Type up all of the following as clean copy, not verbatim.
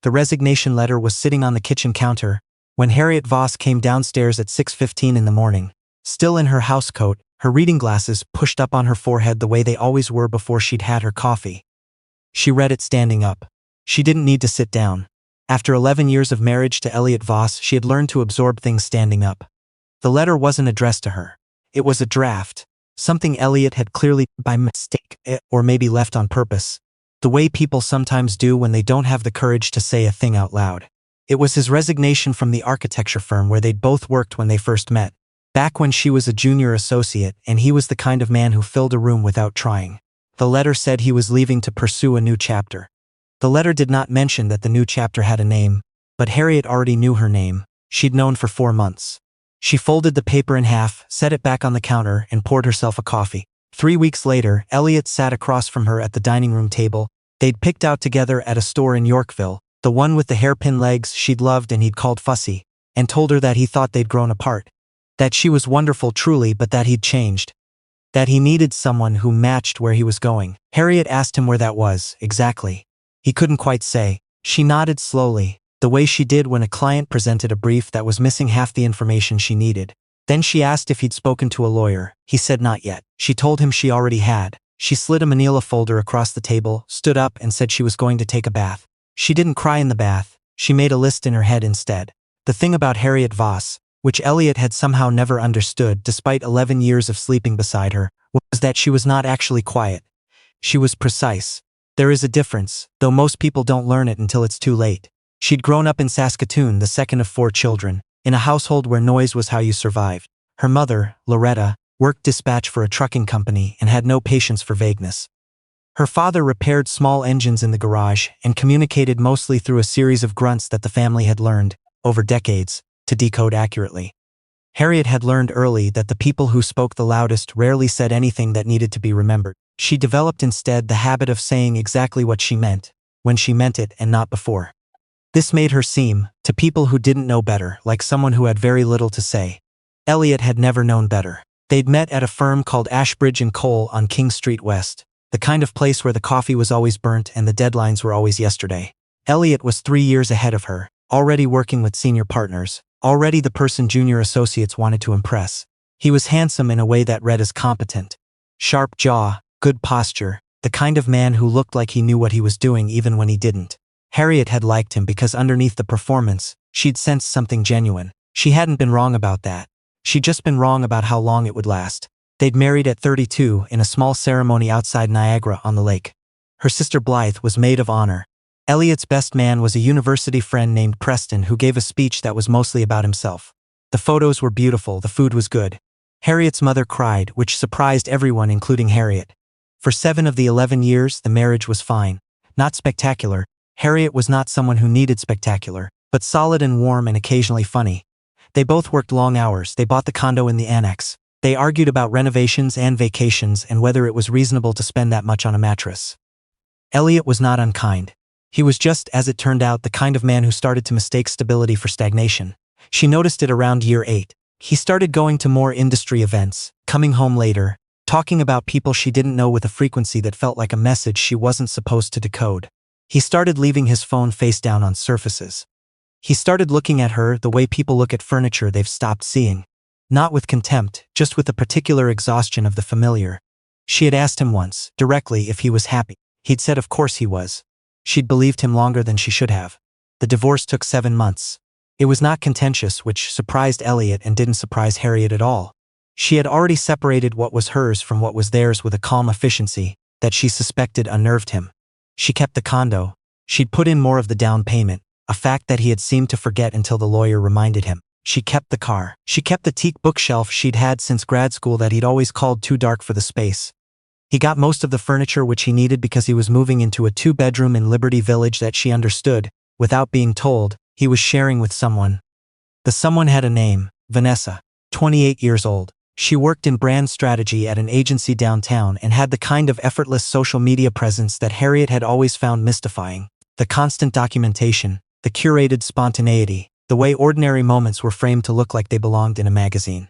The resignation letter was sitting on the kitchen counter when Harriet Voss came downstairs at 6:15 in the morning, still in her housecoat, her reading glasses pushed up on her forehead the way they always were before she'd had her coffee. She read it standing up. She didn't need to sit down. After 11 years of marriage to Elliott Voss, she had learned to absorb things standing up. The letter wasn't addressed to her. It was a draft, something Elliott had clearly, by mistake, or maybe left on purpose, the way people sometimes do when they don't have the courage to say a thing out loud. It was his resignation from the architecture firm where they'd both worked when they first met, back when she was a junior associate and he was the kind of man who filled a room without trying. The letter said he was leaving to pursue a new chapter. The letter did not mention that the new chapter had a name, but Harriet already knew her name. She'd known for 4 months. She folded the paper in half, set it back on the counter, and poured herself a coffee. 3 weeks later, Elliott sat across from her at the dining room table. They'd picked out together at a store in Yorkville, the one with the hairpin legs she'd loved and he'd called fussy, and told her that he thought they'd grown apart. That she was wonderful truly, but that he'd changed. That he needed someone who matched where he was going. Harriet asked him where that was, exactly. He couldn't quite say. She nodded slowly, the way she did when a client presented a brief that was missing half the information she needed. Then she asked if he'd spoken to a lawyer. He said not yet. She told him she already had. She slid a manila folder across the table, stood up, and said she was going to take a bath. She didn't cry in the bath. She made a list in her head instead. The thing about Harriet Voss, which Elliott had somehow never understood despite 11 years of sleeping beside her, was that she was not actually quiet. She was precise. There is a difference, though most people don't learn it until it's too late. She'd grown up in Saskatoon, the second of 4 children, in a household where noise was how you survived. Her mother, Loretta, worked dispatch for a trucking company and had no patience for vagueness. Her father repaired small engines in the garage and communicated mostly through a series of grunts that the family had learned, over decades, to decode accurately. Harriet had learned early that the people who spoke the loudest rarely said anything that needed to be remembered. She developed instead the habit of saying exactly what she meant, when she meant it and not before. This made her seem, to people who didn't know better, like someone who had very little to say. Elliott had never known better. They'd met at a firm called Ashbridge & Cole on King Street West, the kind of place where the coffee was always burnt and the deadlines were always yesterday. Elliott was 3 years ahead of her, already working with senior partners, already the person junior associates wanted to impress. He was handsome in a way that read as competent. Sharp jaw, good posture, the kind of man who looked like he knew what he was doing even when he didn't. Harriet had liked him because underneath the performance, she'd sensed something genuine. She hadn't been wrong about that. She'd just been wrong about how long it would last. They'd married at 32 in a small ceremony outside Niagara on the lake. Her sister Blythe was maid of honor. Elliott's best man was a university friend named Preston who gave a speech that was mostly about himself. The photos were beautiful, the food was good. Harriet's mother cried, which surprised everyone including Harriet. For 7 of the 11 years, the marriage was fine. Not spectacular. Harriet was not someone who needed spectacular, but solid and warm and occasionally funny. They both worked long hours. They bought the condo in the annex. They argued about renovations and vacations and whether it was reasonable to spend that much on a mattress. Elliott was not unkind. He was just, as it turned out, the kind of man who started to mistake stability for stagnation. She noticed it around year 8. He started going to more industry events, coming home later, talking about people she didn't know with a frequency that felt like a message she wasn't supposed to decode. He started leaving his phone face down on surfaces. He started looking at her the way people look at furniture they've stopped seeing. Not with contempt, just with a particular exhaustion of the familiar. She had asked him once, directly, if he was happy. He'd said of course he was. She'd believed him longer than she should have. The divorce took 7 months. It was not contentious, which surprised Elliott and didn't surprise Harriet at all. She had already separated what was hers from what was theirs with a calm efficiency that she suspected unnerved him. She kept the condo. She'd put in more of the down payment, a fact that he had seemed to forget until the lawyer reminded him. She kept the car. She kept the teak bookshelf she'd had since grad school that he'd always called too dark for the space. He got most of the furniture which he needed because he was moving into a 2-bedroom in Liberty Village that she understood, without being told, he was sharing with someone. The someone had a name, Vanessa, 28 years old. She worked in brand strategy at an agency downtown and had the kind of effortless social media presence that Harriet had always found mystifying. The constant documentation, the curated spontaneity, the way ordinary moments were framed to look like they belonged in a magazine.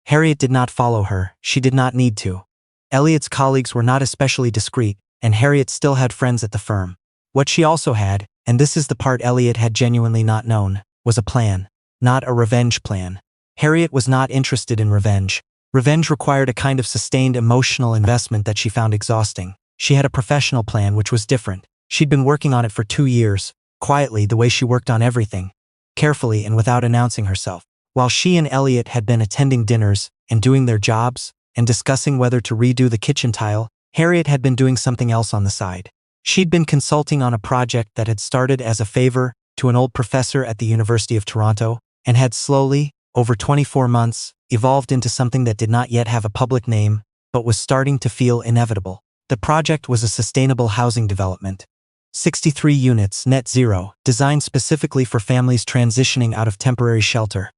Harriet did not follow her. She did not need to. Elliott's colleagues were not especially discreet, and Harriet still had friends at the firm. What she also had, and this is the part Elliott had genuinely not known, was a plan. Not a revenge plan. Harriet was not interested in revenge. Revenge required a kind of sustained emotional investment that she found exhausting. She had a professional plan which was different. She'd been working on it for 2 years, quietly the way she worked on everything, carefully and without announcing herself. While she and Elliott had been attending dinners, and doing their jobs, and discussing whether to redo the kitchen tile, Harriet had been doing something else on the side. She'd been consulting on a project that had started as a favor to an old professor at the University of Toronto, and had slowly, over 24 months, evolved into something that did not yet have a public name, but was starting to feel inevitable. The project was a sustainable housing development. 63 units, net zero, designed specifically for families transitioning out of temporary shelter.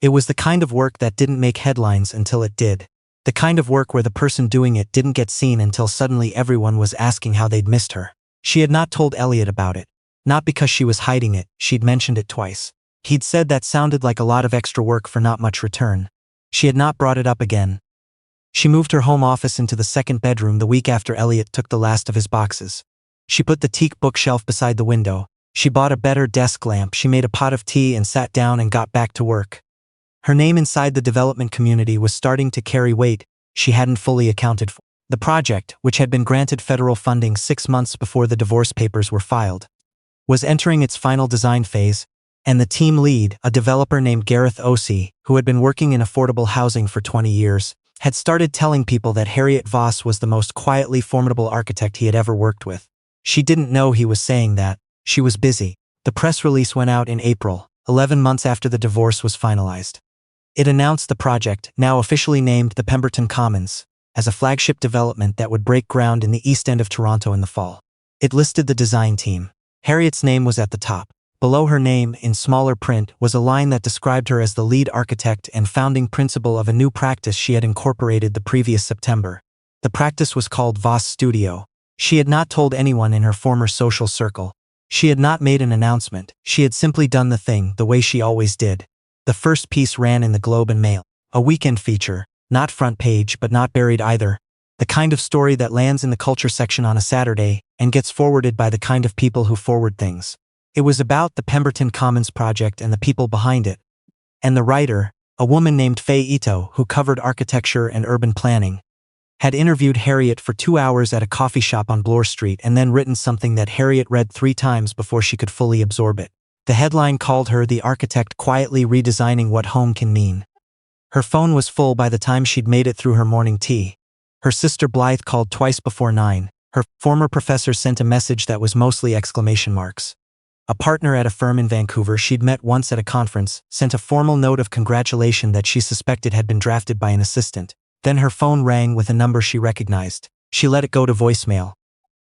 It was the kind of work that didn't make headlines until it did. The kind of work where the person doing it didn't get seen until suddenly everyone was asking how they'd missed her. She had not told Elliott about it. Not because she was hiding it, she'd mentioned it twice. He'd said that sounded like a lot of extra work for not much return. She had not brought it up again. She moved her home office into the second bedroom the week after Elliott took the last of his boxes. She put the teak bookshelf beside the window. She bought a better desk lamp. She made a pot of tea and sat down and got back to work. Her name inside the development community was starting to carry weight she hadn't fully accounted for. The project, which had been granted federal funding 6 months before the divorce papers were filed, was entering its final design phase, and the team lead, a developer named Gareth Ossie, who had been working in affordable housing for 20 years, had started telling people that Harriet Voss was the most quietly formidable architect he had ever worked with. She didn't know he was saying that. She was busy. The press release went out in April, 11 months after the divorce was finalized. It announced the project, now officially named the Pemberton Commons, as a flagship development that would break ground in the East End of Toronto in the fall. It listed the design team. Harriet's name was at the top. Below her name, in smaller print, was a line that described her as the lead architect and founding principal of a new practice she had incorporated the previous September. The practice was called Voss Studio. She had not told anyone in her former social circle. She had not made an announcement. She had simply done the thing the way she always did. The first piece ran in the Globe and Mail. A weekend feature, not front page but not buried either. The kind of story that lands in the culture section on a Saturday and gets forwarded by the kind of people who forward things. It was about the Pemberton Commons project and the people behind it. And the writer, a woman named Faye Ito who covered architecture and urban planning, had interviewed Harriet for 2 hours at a coffee shop on Bloor Street and then written something that Harriet read 3 times before she could fully absorb it. The headline called her the architect quietly redesigning what home can mean. Her phone was full by the time she'd made it through her morning tea. Her sister Blythe called twice before 9. Her former professor sent a message that was mostly exclamation marks. A partner at a firm in Vancouver she'd met once at a conference sent a formal note of congratulation that she suspected had been drafted by an assistant. Then her phone rang with a number she recognized. She let it go to voicemail.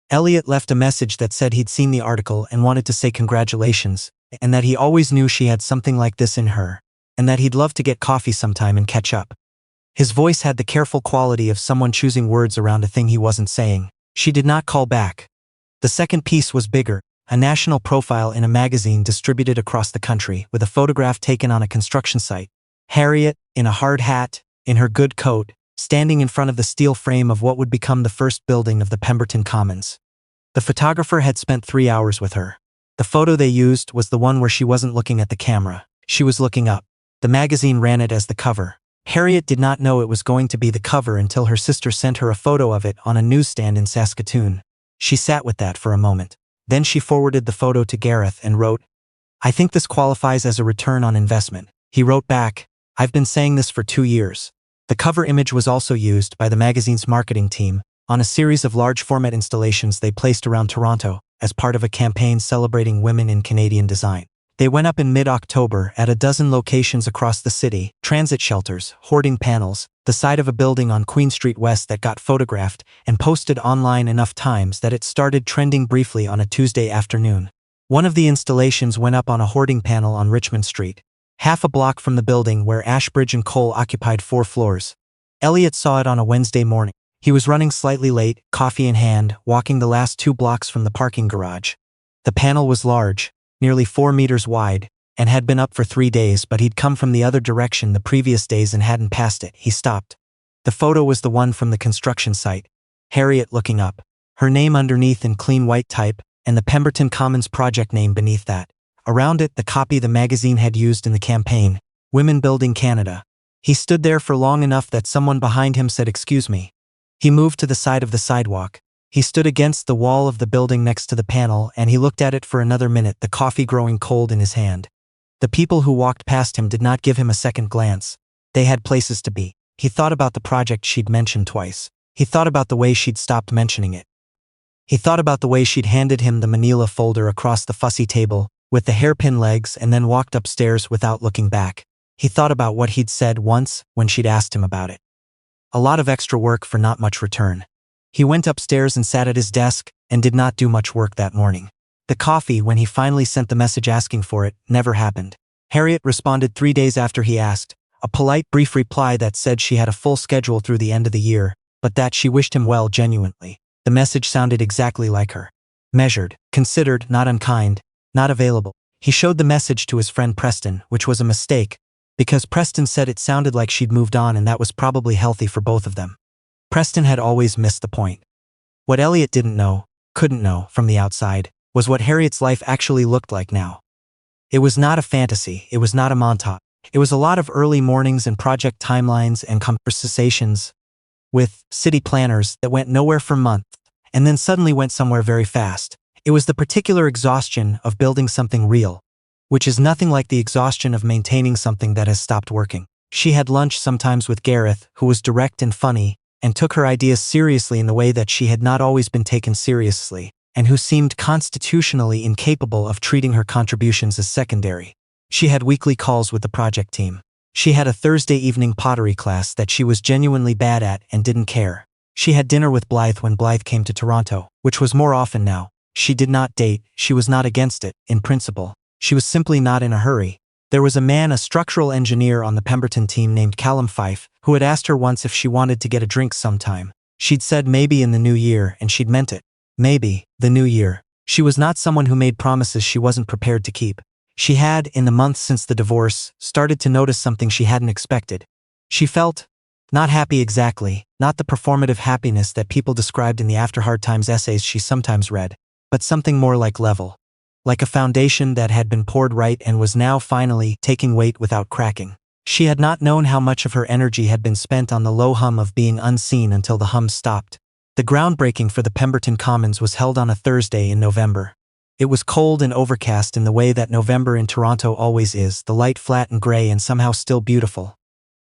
Elliott left a message that said he'd seen the article and wanted to say congratulations, and that he always knew she had something like this in her, and that he'd love to get coffee sometime and catch up. His voice had the careful quality of someone choosing words around a thing he wasn't saying. She did not call back. The second piece was bigger, a national profile in a magazine distributed across the country with a photograph taken on a construction site. Harriet, in a hard hat, in her good coat, standing in front of the steel frame of what would become the first building of the Pemberton Commons. The photographer had spent 3 hours with her. The photo they used was the one where she wasn't looking at the camera. She was looking up. The magazine ran it as the cover. Harriet did not know it was going to be the cover until her sister sent her a photo of it on a newsstand in Saskatoon. She sat with that for a moment. Then she forwarded the photo to Gareth and wrote, "I think this qualifies as a return on investment." He wrote back, "I've been saying this for 2 years." The cover image was also used by the magazine's marketing team on a series of large-format installations they placed around Toronto as part of a campaign celebrating women in Canadian design. They went up in mid-October at a dozen locations across the city: transit shelters, hoarding panels, the side of a building on Queen Street West that got photographed and posted online enough times that it started trending briefly on a Tuesday afternoon. One of the installations went up on a hoarding panel on Richmond Street, half a block from the building where Ashbridge and Cole occupied 4 floors. Elliott saw it on a Wednesday morning. He was running slightly late, coffee in hand, walking the last 2 blocks from the parking garage. The panel was large, nearly 4 meters wide, and had been up for 3 days, but he'd come from the other direction the previous days and hadn't passed it. He stopped. The photo was the one from the construction site. Harriet looking up. Her name underneath in clean white type, and the Pemberton Commons project name beneath that. Around it, the copy the magazine had used in the campaign, Women Building Canada. He stood there for long enough that someone behind him said, "Excuse me." He moved to the side of the sidewalk. He stood against the wall of the building next to the panel and he looked at it for another minute, the coffee growing cold in his hand. The people who walked past him did not give him a second glance. They had places to be. He thought about the project she'd mentioned twice. He thought about the way she'd stopped mentioning it. He thought about the way she'd handed him the manila folder across the fussy table, with the hairpin legs, and then walked upstairs without looking back. He thought about what he'd said once when she'd asked him about it. A lot of extra work for not much return. He went upstairs and sat at his desk, and did not do much work that morning. The coffee, when he finally sent the message asking for it, never happened. Harriet responded 3 days after he asked, a polite, brief reply that said she had a full schedule through the end of the year, but that she wished him well genuinely. The message sounded exactly like her. Measured, considered, not unkind, not available. He showed the message to his friend Preston, which was a mistake, because Preston said it sounded like she'd moved on and that was probably healthy for both of them. Preston had always missed the point. What Elliott didn't know, couldn't know, from the outside, was what Harriet's life actually looked like now. It was not a fantasy, it was not a montage. It was a lot of early mornings and project timelines and conversations with city planners that went nowhere for months, and then suddenly went somewhere very fast. It was the particular exhaustion of building something real, which is nothing like the exhaustion of maintaining something that has stopped working. She had lunch sometimes with Gareth, who was direct and funny, and took her ideas seriously in the way that she had not always been taken seriously, and who seemed constitutionally incapable of treating her contributions as secondary. She had weekly calls with the project team. She had a Thursday evening pottery class that she was genuinely bad at and didn't care. She had dinner with Blythe when Blythe came to Toronto, which was more often now. She did not date, she was not against it, in principle. She was simply not in a hurry. There was a man, a structural engineer on the Pemberton team named Callum Fife, who had asked her once if she wanted to get a drink sometime. She'd said maybe in the new year, and she'd meant it. Maybe, the new year. She was not someone who made promises she wasn't prepared to keep. She had, in the months since the divorce, started to notice something she hadn't expected. She felt not happy exactly, not the performative happiness that people described in the After Hard Times essays she sometimes read, but something more like level. Like a foundation that had been poured right and was now finally taking weight without cracking. She had not known how much of her energy had been spent on the low hum of being unseen until the hum stopped. The groundbreaking for the Pemberton Commons was held on a Thursday in November. It was cold and overcast in the way that November in Toronto always is, the light flat and gray and somehow still beautiful.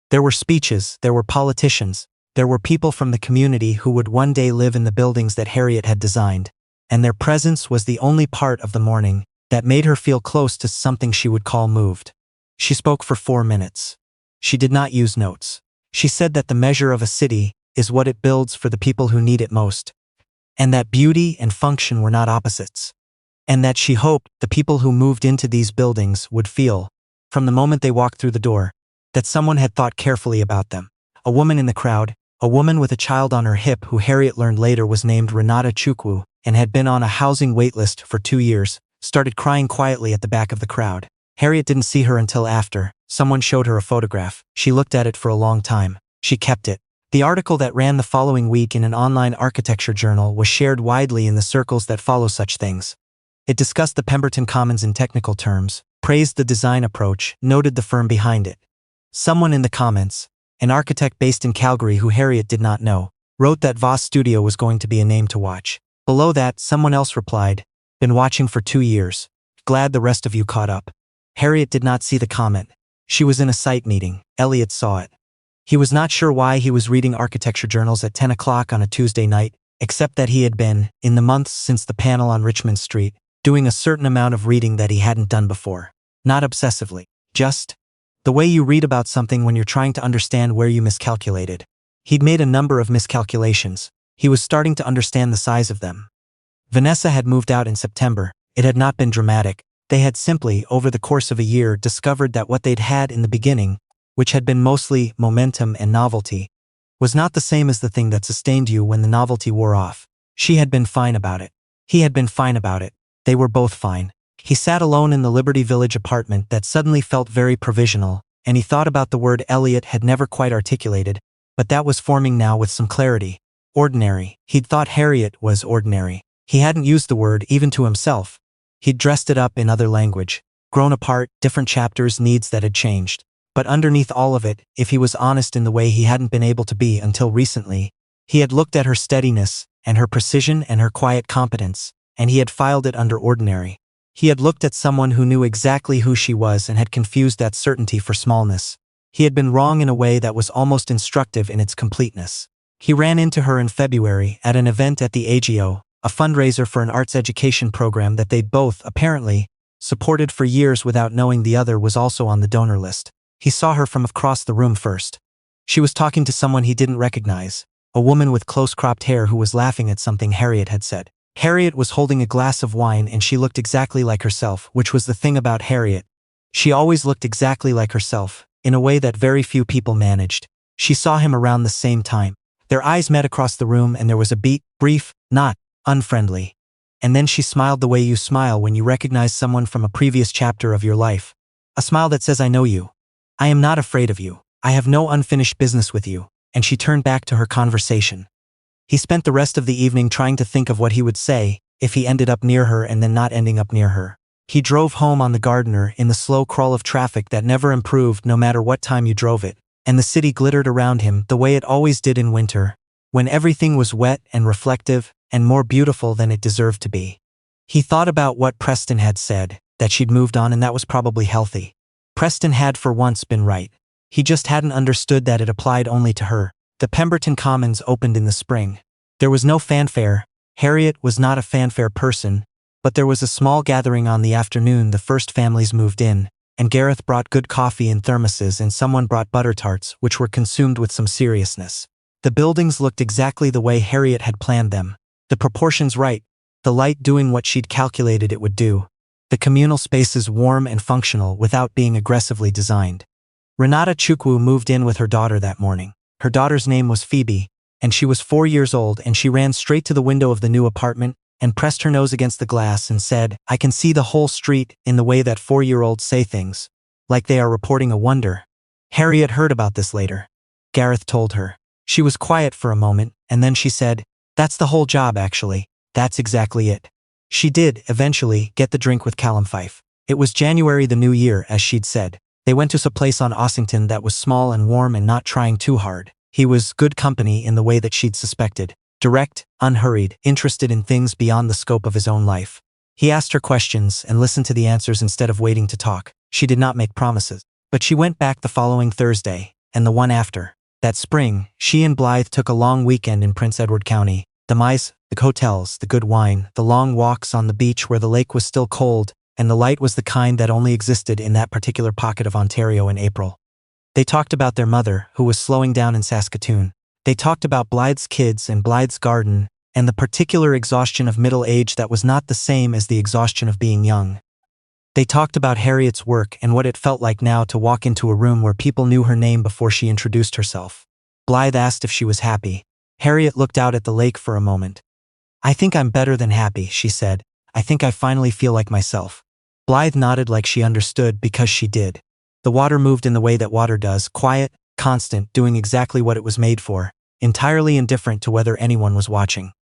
There were speeches, there were politicians, there were people from the community who would one day live in the buildings that Harriet had designed, and their presence was the only part of the morning that made her feel close to something she would call moved. She spoke for 4 minutes. She did not use notes. She said that the measure of a city is what it builds for the people who need it most, and that beauty and function were not opposites. And that she hoped the people who moved into these buildings would feel, from the moment they walked through the door, that someone had thought carefully about them. A woman in the crowd, a woman with a child on her hip who Harriet learned later was named Renata Chukwu and had been on a housing waitlist for 2 years, started crying quietly at the back of the crowd. Harriet didn't see her until after. Someone showed her a photograph. She looked at it for a long time. She kept it. The article that ran the following week in an online architecture journal was shared widely in the circles that follow such things. It discussed the Pemberton Commons in technical terms, praised the design approach, noted the firm behind it. Someone in the comments, an architect based in Calgary who Harriet did not know, wrote that Voss Studio was going to be a name to watch. Below that, someone else replied, "Been watching for 2 years. Glad the rest of you caught up." Harriet did not see the comment. She was in a site meeting. Elliott saw it. He was not sure why he was reading architecture journals at 10 o'clock on a Tuesday night, except that he had been, in the months since the panel on Richmond Street, doing a certain amount of reading that he hadn't done before. Not obsessively. Just the way you read about something when you're trying to understand where you miscalculated. He'd made a number of miscalculations. He was starting to understand the size of them. Vanessa had moved out in September. It had not been dramatic. They had simply, over the course of a year, discovered that what they'd had in the beginning, which had been mostly momentum and novelty, was not the same as the thing that sustained you when the novelty wore off. She had been fine about it. He had been fine about it. They were both fine. He sat alone in the Liberty Village apartment that suddenly felt very provisional, and he thought about the word Elliott had never quite articulated, but that was forming now with some clarity. Ordinary. He'd thought Harriet was ordinary. He hadn't used the word even to himself. He'd dressed it up in other language. Grown apart, different chapters, needs that had changed. But underneath all of it, if he was honest in the way he hadn't been able to be until recently, he had looked at her steadiness, and her precision and her quiet competence, and he had filed it under ordinary. He had looked at someone who knew exactly who she was and had confused that certainty for smallness. He had been wrong in a way that was almost instructive in its completeness. He ran into her in February at an event at the AGO, a fundraiser for an arts education program that they'd both, apparently, supported for years without knowing the other was also on the donor list. He saw her from across the room first. She was talking to someone he didn't recognize, a woman with close-cropped hair who was laughing at something Harriet had said. Harriet was holding a glass of wine and she looked exactly like herself, which was the thing about Harriet. She always looked exactly like herself, in a way that very few people managed. She saw him around the same time. Their eyes met across the room and there was a beat, brief, not unfriendly. And then she smiled the way you smile when you recognize someone from a previous chapter of your life. A smile that says, I know you. I am not afraid of you. I have no unfinished business with you. And she turned back to her conversation. He spent the rest of the evening trying to think of what he would say if he ended up near her and then not ending up near her. He drove home on the Gardiner in the slow crawl of traffic that never improved no matter what time you drove it, and the city glittered around him the way it always did in winter, when everything was wet and reflective and more beautiful than it deserved to be. He thought about what Preston had said, that she'd moved on and that was probably healthy. Preston had for once been right. He just hadn't understood that it applied only to her. The Pemberton Commons opened in the spring. There was no fanfare. Harriet was not a fanfare person, but there was a small gathering on the afternoon the first families moved in, and Gareth brought good coffee in thermoses and someone brought butter tarts, which were consumed with some seriousness. The buildings looked exactly the way Harriet had planned them. The proportions right, the light doing what she'd calculated it would do. The communal spaces warm and functional without being aggressively designed. Renata Chukwu moved in with her daughter that morning. Her daughter's name was Phoebe, and she was 4 years old, and she ran straight to the window of the new apartment and pressed her nose against the glass and said, I can see the whole street, in the way that 4-year-olds say things, like they are reporting a wonder. Harriet heard about this later. Gareth told her. She was quiet for a moment, and then she said, that's the whole job actually. That's exactly it. She did, eventually, get the drink with Callum Fife. It was January, the new year, as she'd said. They went to a place on Ossington that was small and warm and not trying too hard. He was good company in the way that she'd suspected. Direct, unhurried, interested in things beyond the scope of his own life. He asked her questions and listened to the answers instead of waiting to talk. She did not make promises. But she went back the following Thursday, and the one after. That spring, she and Blythe took a long weekend in Prince Edward County. The mice, the hotels, the good wine, the long walks on the beach where the lake was still cold, and the light was the kind that only existed in that particular pocket of Ontario in April. They talked about their mother, who was slowing down in Saskatoon. They talked about Blythe's kids and Blythe's garden, and the particular exhaustion of middle age that was not the same as the exhaustion of being young. They talked about Harriet's work and what it felt like now to walk into a room where people knew her name before she introduced herself. Blythe asked if she was happy. Harriet looked out at the lake for a moment. I think I'm better than happy, she said. I think I finally feel like myself. Blythe nodded like she understood because she did. The water moved in the way that water does, quiet, constant, doing exactly what it was made for, entirely indifferent to whether anyone was watching.